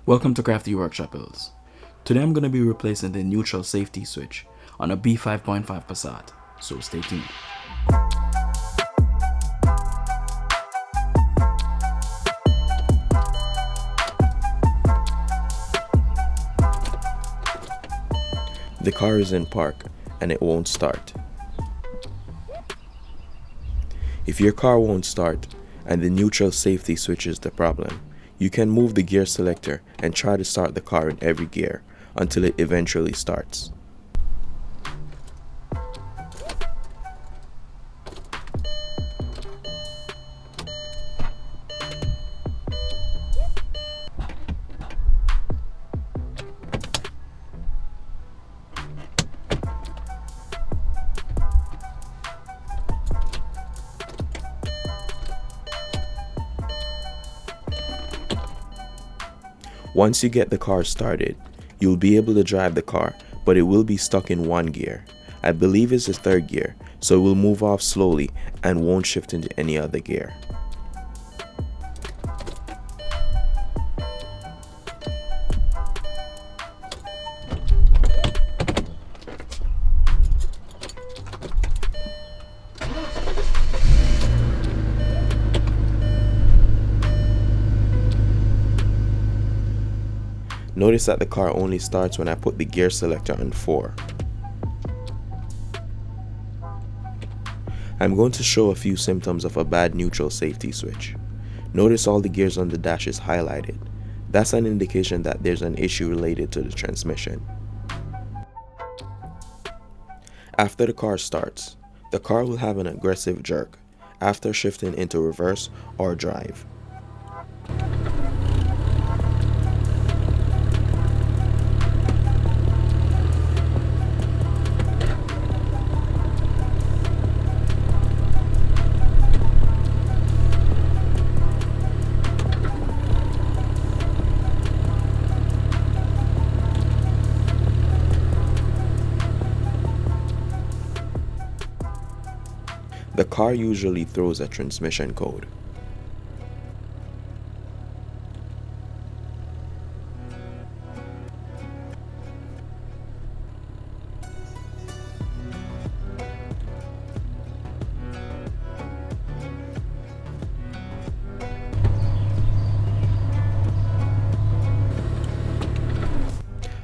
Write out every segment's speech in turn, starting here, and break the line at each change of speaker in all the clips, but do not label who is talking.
Welcome to Crafty Workshop Builds. Today I'm going to be replacing the neutral safety switch on a B5.5 Passat, so stay tuned. The car is in park and it won't start. If your car won't start and the neutral safety switch is the problem, you can move the gear selector and try to start the car in every gear until it eventually starts. Once you get the car started, you'll be able to drive the car, but it will be stuck in one gear. I believe it's the third gear, so it will move off slowly and won't shift into any other gear. Notice that the car only starts when I put the gear selector on 4. I'm going to show a few symptoms of a bad neutral safety switch. Notice all the gears on the dash is highlighted. That's an indication that there's an issue related to the transmission. After the car starts, the car will have an aggressive jerk after shifting into reverse or drive. The car usually throws a transmission code.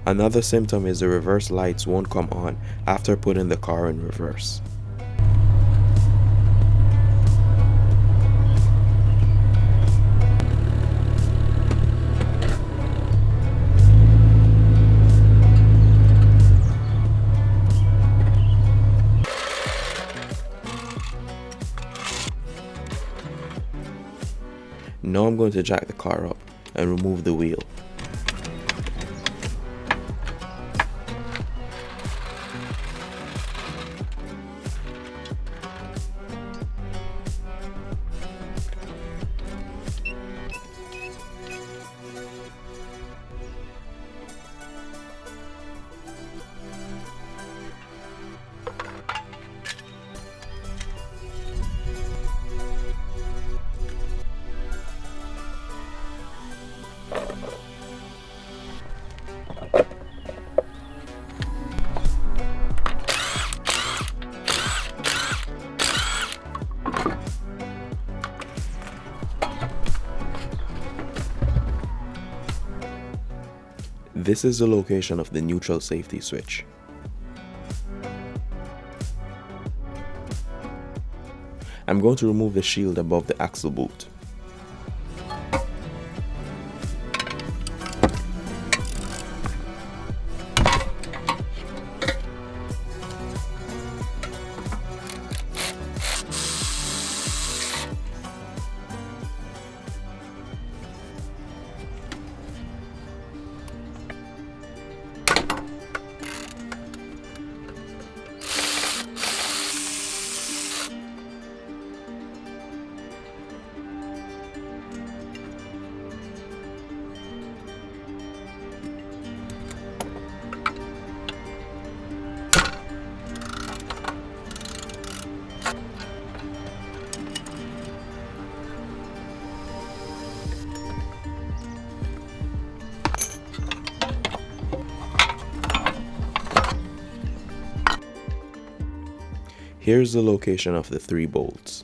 Another symptom is the reverse lights won't come on after putting the car in reverse. Now I'm going to jack the car up and remove the wheel. This is the location of the neutral safety switch. I'm going to remove the shield above the axle boot. Here's the location of the 3 bolts.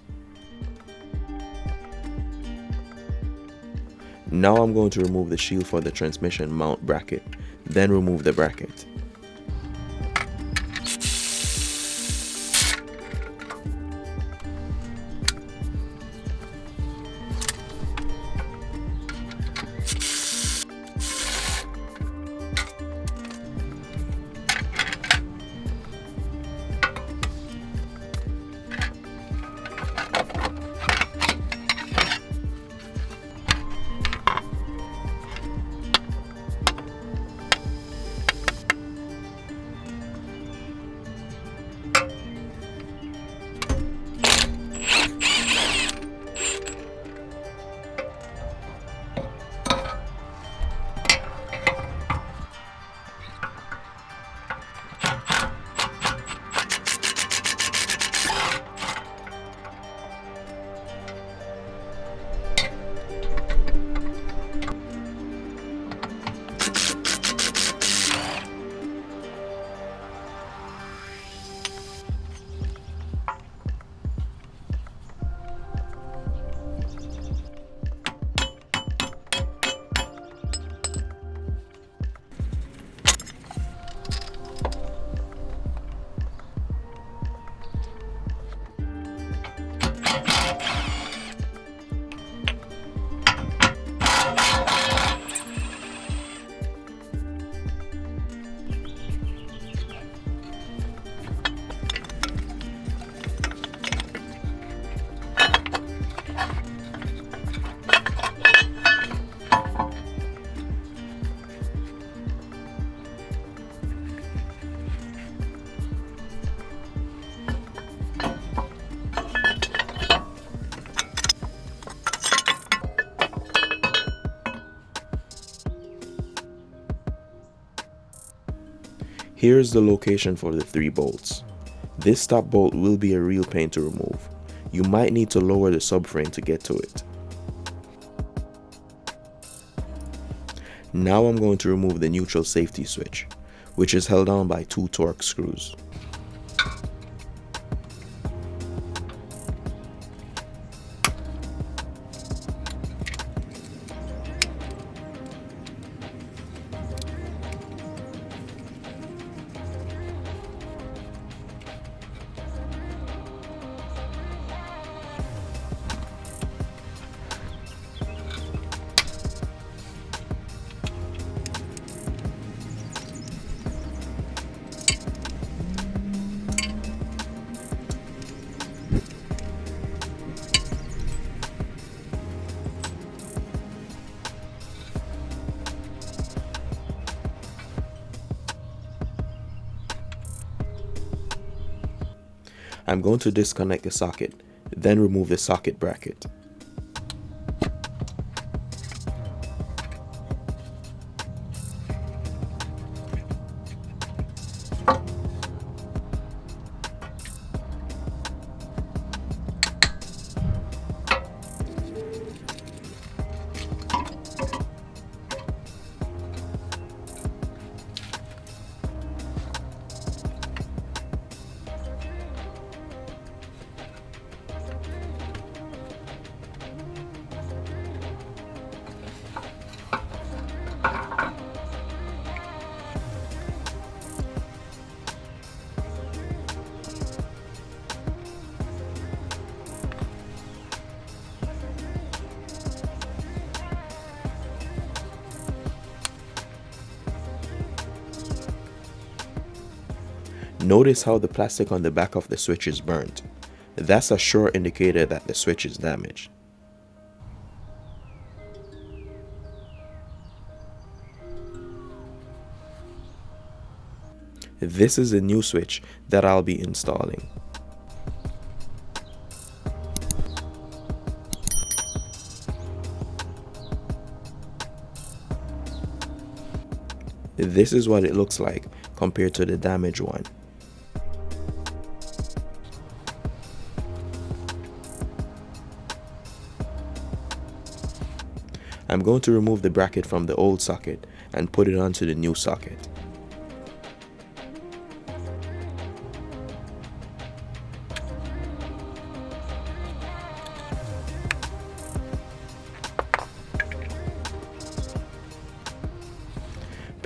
Now I'm going to remove the shield for the transmission mount bracket, then remove the bracket. Here's the location for the 3 bolts. This stop bolt will be a real pain to remove. You might need to lower the subframe to get to it. Now I'm going to remove the neutral safety switch, which is held on by 2 Torx screws. I'm going to disconnect the socket, then remove the socket bracket. Notice how the plastic on the back of the switch is burnt. That's a sure indicator that the switch is damaged. This is a new switch that I'll be installing. This is what it looks like compared to the damaged one. I'm going to remove the bracket from the old socket and put it onto the new socket.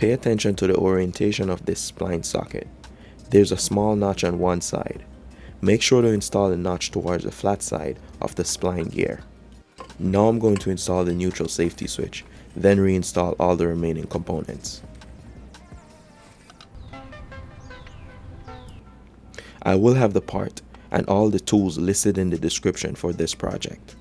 Pay attention to the orientation of this spline socket. There's a small notch on one side. Make sure to install the notch towards the flat side of the spline gear. Now I'm going to install the neutral safety switch, then reinstall all the remaining components. I will have the part and all the tools listed in the description for this project.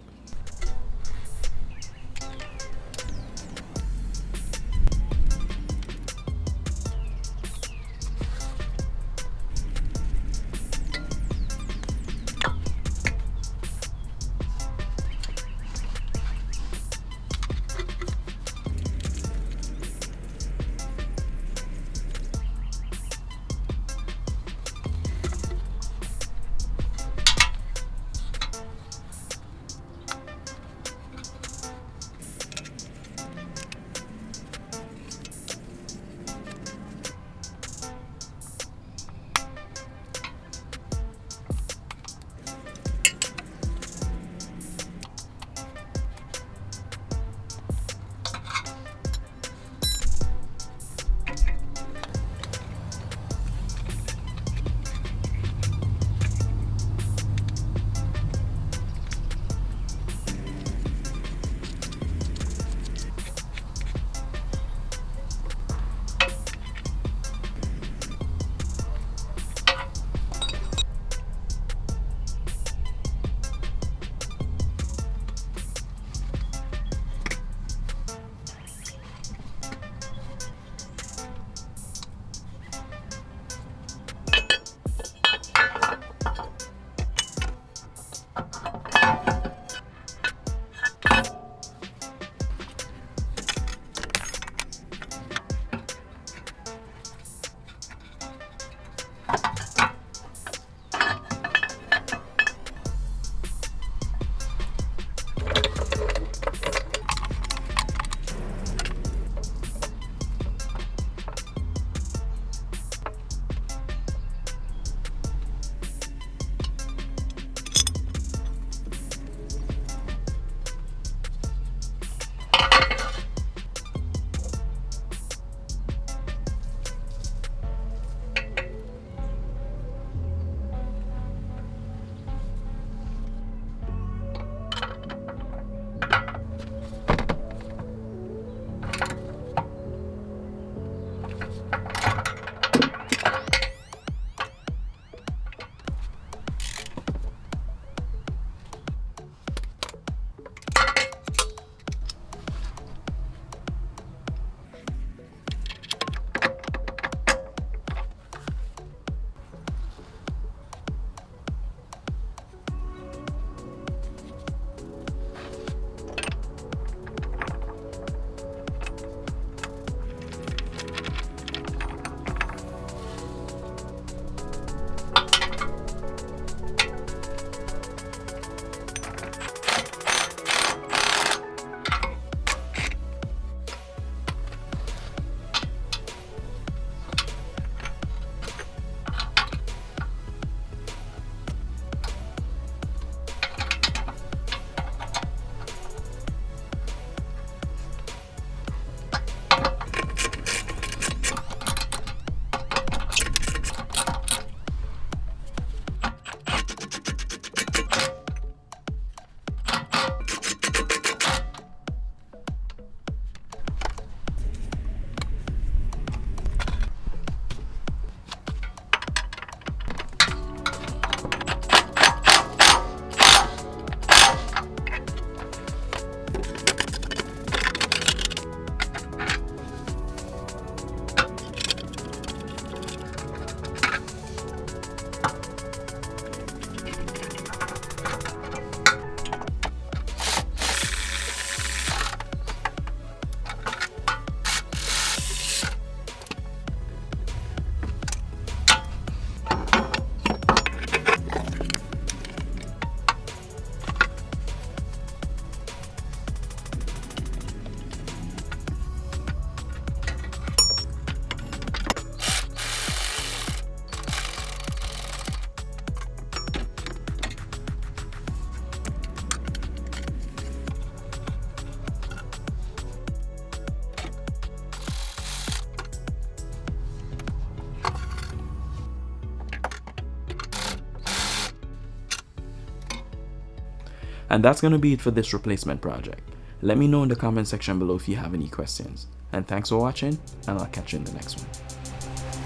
And that's going to be it for this replacement project. Let me know in the comment section below if you have any questions. And thanks for watching, and I'll catch you in the next one.